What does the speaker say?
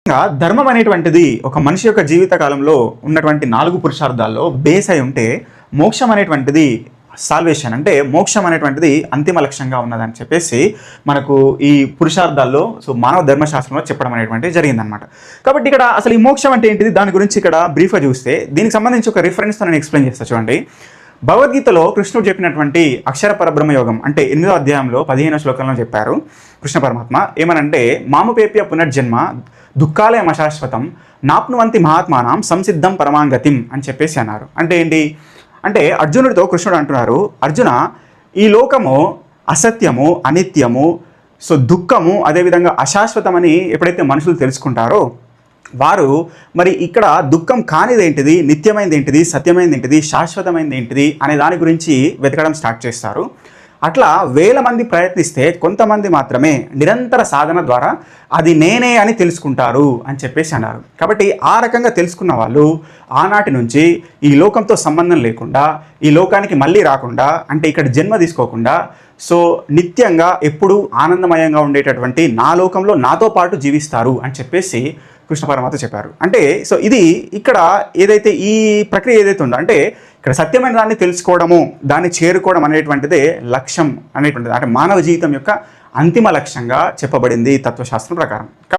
ధర్మం అనేటువంటిది ఒక మనిషి యొక్క జీవిత కాలంలో ఉన్నటువంటి 4 పురుషార్థాల్లో బేస్ అయి ఉంటే మోక్షం అనేటువంటిది సాల్వేషన్ అంటే మోక్షం అనేటువంటిది అంతిమ లక్ష్యంగా ఉన్నదని చెప్పేసి మనకు ఈ పురుషార్థాల్లో మానవ ధర్మశాస్త్రంలో చెప్పడం అనేటువంటిది జరిగిందనమాట. కాబట్టి ఇక్కడ అసలు ఈ మోక్షం అంటే ఏంటిది దాని గురించి ఇక్కడ బ్రీఫ్గా చూస్తే దీనికి సంబంధించి ఒక రిఫరెన్స్తో నేను ఎక్స్ప్లెయిన్ చేస్తాను. చూడండి, భగవద్గీతలో కృష్ణుడు చెప్పినటువంటి అక్షర పరబ్రహ్మ యోగం అంటే 8వ అధ్యాయంలో 15వ శ్లోకంలో చెప్పారు కృష్ణ పరమాత్మ ఏమనంటే మాముపేప్య పునర్జన్మ దుఃఖాలయం అశాశ్వతం నాప్నువంతి మహాత్మానం సంసిద్ధం పరమాంగతిం అని చెప్పేసి అన్నారు. అంటే ఏంటి అంటే అర్జునుడితో కృష్ణుడు అంటున్నారు, అర్జున ఈ లోకము అసత్యము, అనిత్యము, దుఃఖము, అదేవిధంగా అశాశ్వతమని ఎప్పుడైతే మనుషులు తెలుసుకుంటారో వారు మరి ఇక్కడ దుఃఖం కానిది ఏంటిది, నిత్యమైనది ఏంటిది, సత్యమైనది ఏంటిది, శాశ్వతమైనది ఏంటిది అనే దాని గురించి వెతకడం స్టార్ట్ చేస్తారు. అట్లా వేల మంది ప్రయత్నిస్తే కొంతమంది మాత్రమే నిరంతర సాధన ద్వారా అది నేనే అని తెలుసుకుంటారు అని చెప్పేసి అన్నారు. కాబట్టి ఆ రకంగా తెలుసుకున్న వాళ్ళు ఆనాటి నుంచి ఈ లోకంతో సంబంధం లేకుండా, ఈ లోకానికి మళ్ళీ రాకుండా, అంటే ఇక్కడ జన్మ తీసుకోకుండా నిత్యంగా ఎప్పుడూ ఆనందమయంగా ఉండేటటువంటి నా లోకంలో నాతో పాటు జీవిస్తారు అని చెప్పేసి కృష్ణ పరమాత్మ చెప్పారు. అంటే ఇది ఇక్కడ ఏదైతే ఈ ప్రక్రియ ఏదైతే ఉందో అంటే ఇక్కడ సత్యమైన దాన్ని తెలుసుకోవడము, దాన్ని చేరుకోవడం అనేటువంటిదే లక్ష్యం అనేటువంటిది, అంటే మానవ జీవితం యొక్క అంతిమ లక్ష్యంగా చెప్పబడింది తత్వశాస్త్రం ప్రకారం.